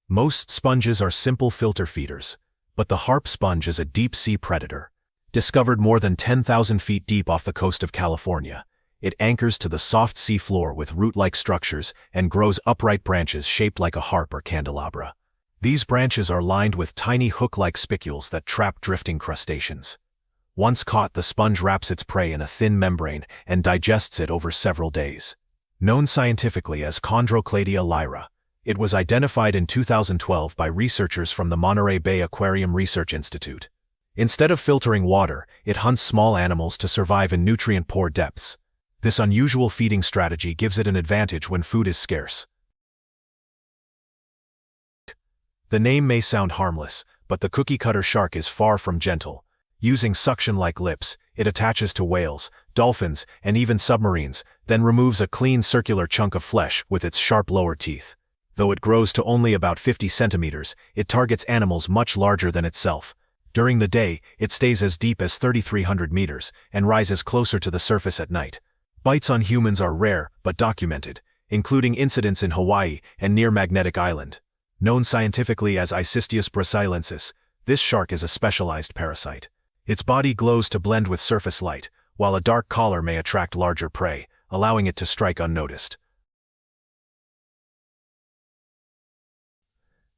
Most sponges are simple filter feeders, but the harp sponge is a deep-sea predator. Discovered more than 10,000 feet deep off the coast of California, it anchors to the soft sea floor with root-like structures and grows upright branches shaped like a harp or candelabra. These branches are lined with tiny hook-like spicules that trap drifting crustaceans. Once caught, the sponge wraps its prey in a thin membrane and digests it over several days. Known scientifically as Chondrocladia lyra, it was identified in 2012 by researchers from the Monterey Bay Aquarium Research Institute. Instead of filtering water, it hunts small animals to survive in nutrient-poor depths. This unusual feeding strategy gives it an advantage when food is scarce. The name may sound harmless, but the cookie-cutter shark is far from gentle. Using suction-like lips, it attaches to whales, dolphins, and even submarines, then removes a clean circular chunk of flesh with its sharp lower teeth. Though it grows to only about 50 centimeters, it targets animals much larger than itself. During the day, it stays as deep as 3,300 meters and rises closer to the surface at night. Bites on humans are rare but documented, including incidents in Hawaii and near Magnetic Island. Known scientifically as Icystius brasilensis, this shark is a specialized parasite. Its body glows to blend with surface light, while a dark collar may attract larger prey, allowing it to strike unnoticed.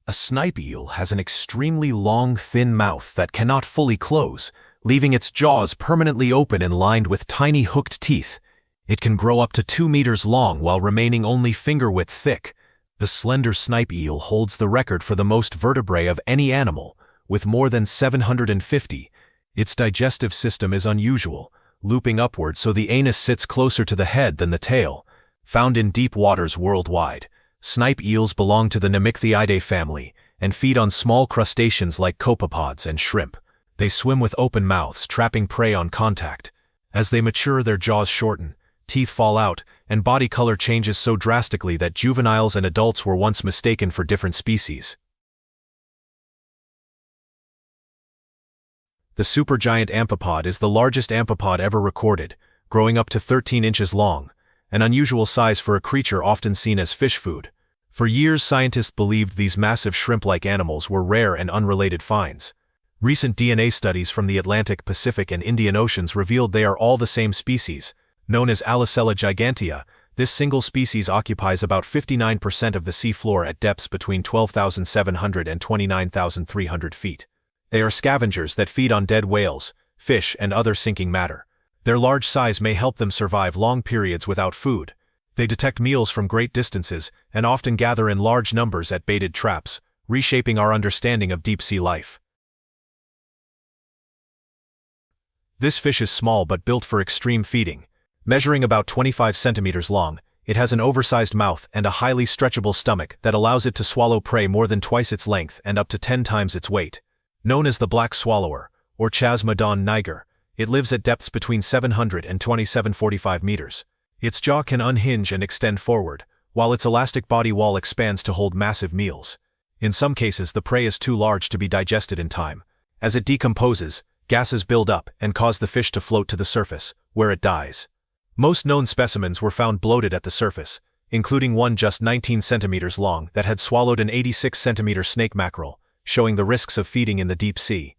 A snipe eel has an extremely long, thin mouth that cannot fully close, leaving its jaws permanently open and lined with tiny hooked teeth. It can grow up to 2 meters long while remaining only finger-width thick. The slender snipe eel holds the record for the most vertebrae of any animal, with more than 750. Its digestive system is unusual, looping upward so the anus sits closer to the head than the tail. Found in deep waters worldwide, snipe eels belong to the Nemichthiidae family and feed on small crustaceans like copepods and shrimp. They swim with open mouths, trapping prey on contact. As they mature, their jaws shorten, teeth fall out, and body color changes so drastically that juveniles and adults were once mistaken for different species. The supergiant amphipod is the largest amphipod ever recorded, growing up to 13 inches long, an unusual size for a creature often seen as fish food. For years, scientists believed these massive shrimp-like animals were rare and unrelated finds. Recent DNA studies from the Atlantic, Pacific, and Indian Oceans revealed they are all the same species. Known as Alicella gigantea, this single species occupies about 59% of the seafloor at depths between 12,700 and 29,300 feet. They are scavengers that feed on dead whales, fish, and other sinking matter. Their large size may help them survive long periods without food. They detect meals from great distances and often gather in large numbers at baited traps, reshaping our understanding of deep-sea life. This fish is small but built for extreme feeding. Measuring about 25 centimeters long, it has an oversized mouth and a highly stretchable stomach that allows it to swallow prey more than twice its length and up to 10 times its weight. Known as the black swallower, or Chasmodon niger, it lives at depths between 700 and 2745 meters. Its jaw can unhinge and extend forward, while its elastic body wall expands to hold massive meals. In some cases, the prey is too large to be digested in time. As it decomposes, gases build up and cause the fish to float to the surface, where it dies. Most known specimens were found bloated at the surface, including one just 19 centimeters long that had swallowed an 86-centimeter snake mackerel, showing the risks of feeding in the deep sea.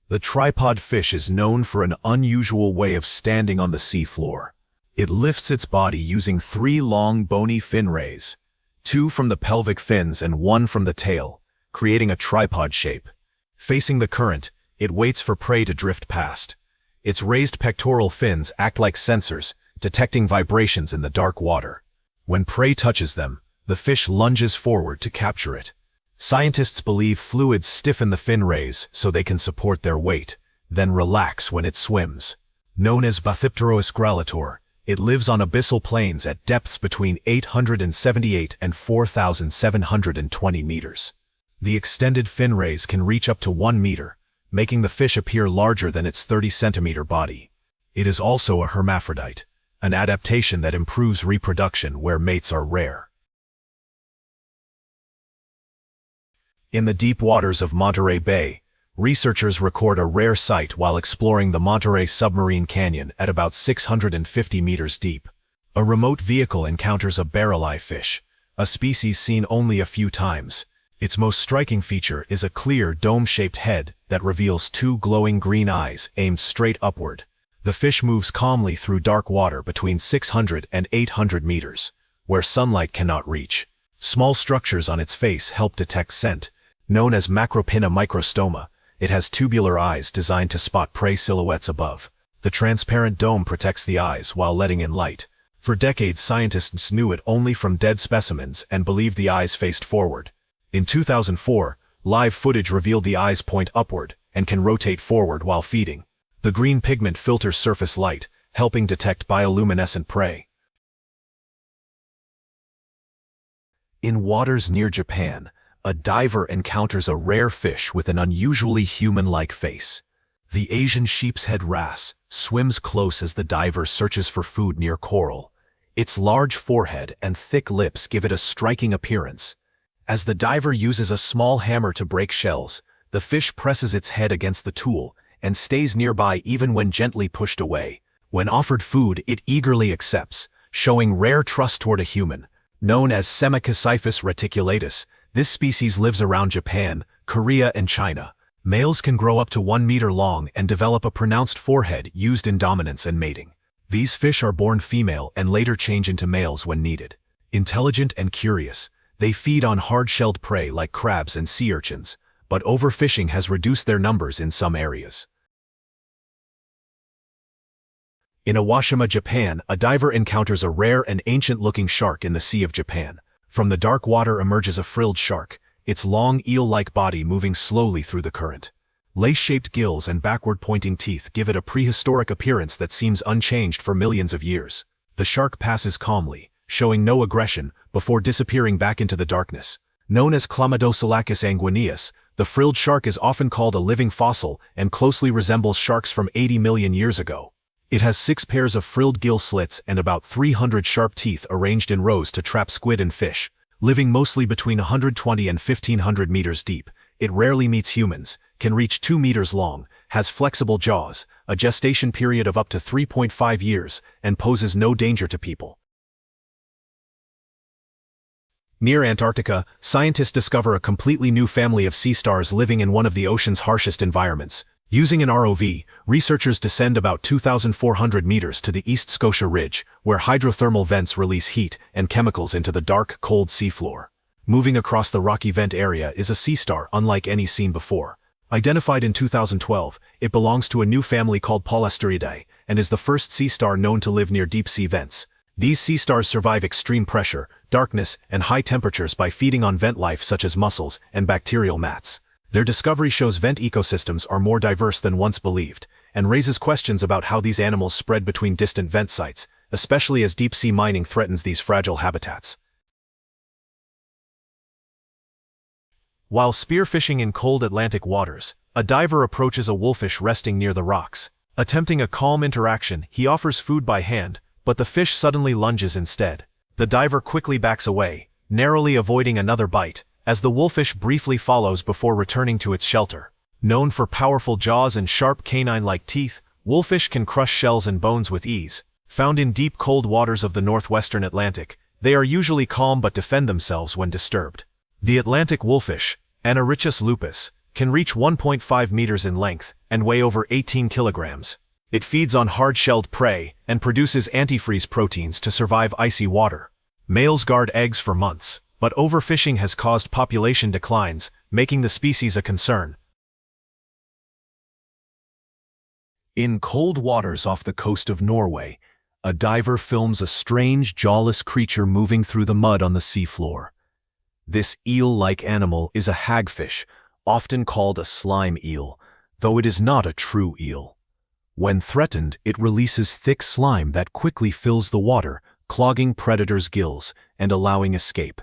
The tripod fish is known for an unusual way of standing on the seafloor. It lifts its body using 3 long bony fin rays, 2 from the pelvic fins and 1 from the tail, creating a tripod shape. Facing the current, it waits for prey to drift past. Its raised pectoral fins act like sensors, detecting vibrations in the dark water. When prey touches them, the fish lunges forward to capture it. Scientists believe fluids stiffen the fin rays so they can support their weight, then relax when it swims. Known as Bathypterois grallator, it lives on abyssal plains at depths between 878 and 4,720 meters. The extended fin rays can reach up to 1 meter, making the fish appear larger than its 30-centimeter body. It is also a hermaphrodite, an adaptation that improves reproduction where mates are rare. In the deep waters of Monterey Bay, researchers record a rare sight while exploring the Monterey Submarine Canyon at about 650 meters deep. A remote vehicle encounters a barrel-eye fish, a species seen only a few times. Its most striking feature is a clear, dome-shaped head that reveals 2 glowing green eyes aimed straight upward. The fish moves calmly through dark water between 600 and 800 meters, where sunlight cannot reach. Small structures on its face help detect scent. Known as Macropinna microstoma, it has tubular eyes designed to spot prey silhouettes above. The transparent dome protects the eyes while letting in light. For decades, scientists knew it only from dead specimens and believed the eyes faced forward. In 2004, live footage revealed the eyes point upward and can rotate forward while feeding. The green pigment filters surface light, helping detect bioluminescent prey. In waters near Japan, a diver encounters a rare fish with an unusually human-like face. The Asian sheepshead wrasse swims close as the diver searches for food near coral. Its large forehead and thick lips give it a striking appearance. As the diver uses a small hammer to break shells, the fish presses its head against the tool and stays nearby even when gently pushed away. When offered food, it eagerly accepts, showing rare trust toward a human. Known as Semicacyphus reticulatus, this species lives around Japan, Korea, and China. Males can grow up to 1 meter long and develop a pronounced forehead used in dominance and mating. These fish are born female and later change into males when needed. Intelligent and curious, they feed on hard-shelled prey like crabs and sea urchins, but overfishing has reduced their numbers in some areas. In Iwashima, Japan, a diver encounters a rare and ancient-looking shark in the Sea of Japan. From the dark water emerges a frilled shark, its long eel-like body moving slowly through the current. Lace-shaped gills and backward-pointing teeth give it a prehistoric appearance that seems unchanged for millions of years. The shark passes calmly, showing no aggression, before disappearing back into the darkness. Known as Chlamydosalacus anguineus, the frilled shark is often called a living fossil and closely resembles sharks from 80 million years ago. It has 6 pairs of frilled gill slits and about 300 sharp teeth arranged in rows to trap squid and fish. Living mostly between 120 and 1,500 meters deep, it rarely meets humans, can reach 2 meters long, has flexible jaws, a gestation period of up to 3.5 years, and poses no danger to people. Near Antarctica, scientists discover a completely new family of sea stars living in one of the ocean's harshest environments. Using an ROV, researchers descend about 2,400 meters to the East Scotia Ridge, where hydrothermal vents release heat and chemicals into the dark, cold seafloor. Moving across the rocky vent area is a sea star unlike any seen before. Identified in 2012, it belongs to a new family called Polyasteridae and is the first sea star known to live near deep-sea vents. These sea stars survive extreme pressure, darkness, and high temperatures by feeding on vent life such as mussels and bacterial mats. Their discovery shows vent ecosystems are more diverse than once believed, and raises questions about how these animals spread between distant vent sites, especially as deep-sea mining threatens these fragile habitats. While spearfishing in cold Atlantic waters, a diver approaches a wolfish resting near the rocks. Attempting a calm interaction, he offers food by hand, but the fish suddenly lunges instead. The diver quickly backs away, narrowly avoiding another bite, as the wolfish briefly follows before returning to its shelter. Known for powerful jaws and sharp canine-like teeth, wolfish can crush shells and bones with ease. Found in deep cold waters of the northwestern Atlantic, they are usually calm but defend themselves when disturbed. The Atlantic wolfish, Anarichus lupus, can reach 1.5 meters in length and weigh over 18 kilograms. It feeds on hard-shelled prey and produces antifreeze proteins to survive icy water. Males guard eggs for months, but overfishing has caused population declines, making the species a concern. In cold waters off the coast of Norway, a diver films a strange, jawless creature moving through the mud on the seafloor. This eel-like animal is a hagfish, often called a slime eel, though it is not a true eel. When threatened, it releases thick slime that quickly fills the water, clogging predators' gills and allowing escape.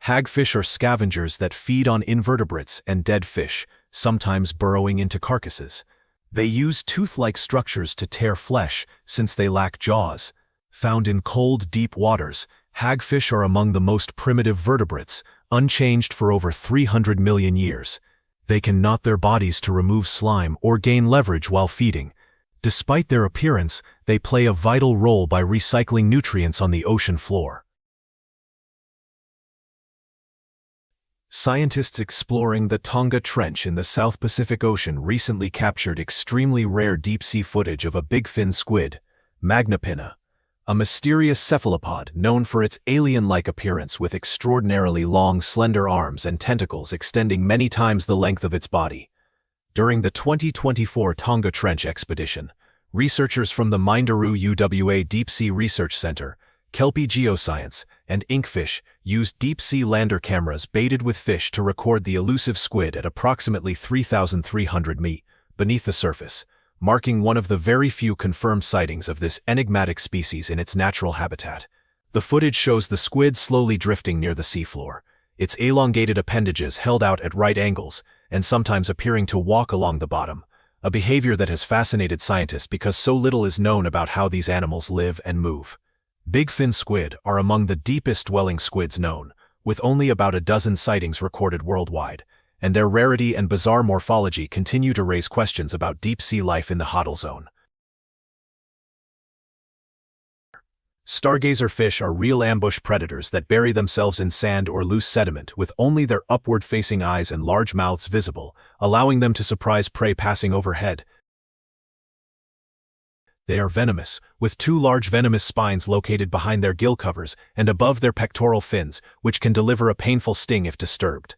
Hagfish are scavengers that feed on invertebrates and dead fish, sometimes burrowing into carcasses. They use tooth-like structures to tear flesh since they lack jaws. Found in cold, deep waters, hagfish are among the most primitive vertebrates, unchanged for over 300 million years. They can knot their bodies to remove slime or gain leverage while feeding. Despite their appearance, they play a vital role by recycling nutrients on the ocean floor. Scientists exploring the Tonga Trench in the South Pacific Ocean recently captured extremely rare deep-sea footage of a bigfin squid, Magnapinna, a mysterious cephalopod known for its alien-like appearance with extraordinarily long, slender arms and tentacles extending many times the length of its body. During the 2024 Tonga Trench expedition, researchers from the Minderoo UWA Deep Sea Research Center, Kelpie Geoscience, and Inkfish used deep-sea lander cameras baited with fish to record the elusive squid at approximately 3,300 m beneath the surface, marking one of the very few confirmed sightings of this enigmatic species in its natural habitat. The footage shows the squid slowly drifting near the seafloor, its elongated appendages held out at right angles, and sometimes appearing to walk along the bottom, a behavior that has fascinated scientists because so little is known about how these animals live and move. Bigfin squid are among the deepest-dwelling squids known, with only about a dozen sightings recorded worldwide, and their rarity and bizarre morphology continue to raise questions about deep-sea life in the Hadal Zone. Stargazer fish are real ambush predators that bury themselves in sand or loose sediment with only their upward-facing eyes and large mouths visible, allowing them to surprise prey passing overhead. They are venomous, with two large venomous spines located behind their gill covers and above their pectoral fins, which can deliver a painful sting if disturbed.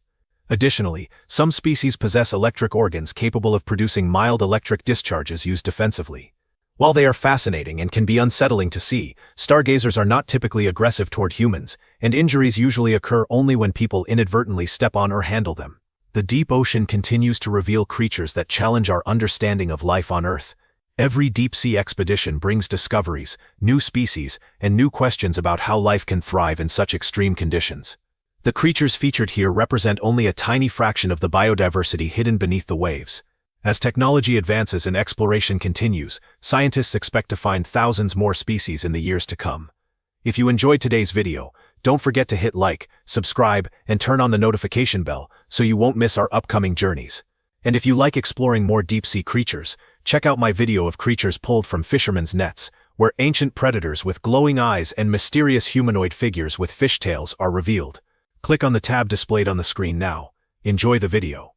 Additionally, some species possess electric organs capable of producing mild electric discharges used defensively. While they are fascinating and can be unsettling to see, stargazers are not typically aggressive toward humans, and injuries usually occur only when people inadvertently step on or handle them. The deep ocean continues to reveal creatures that challenge our understanding of life on Earth. Every deep-sea expedition brings discoveries, new species, and new questions about how life can thrive in such extreme conditions. The creatures featured here represent only a tiny fraction of the biodiversity hidden beneath the waves. As technology advances and exploration continues, scientists expect to find thousands more species in the years to come. If you enjoyed today's video, don't forget to hit like, subscribe, and turn on the notification bell so you won't miss our upcoming journeys. And if you like exploring more deep-sea creatures, check out my video of creatures pulled from fishermen's nets, where ancient predators with glowing eyes and mysterious humanoid figures with fishtails are revealed. Click on the tab displayed on the screen now. Enjoy the video.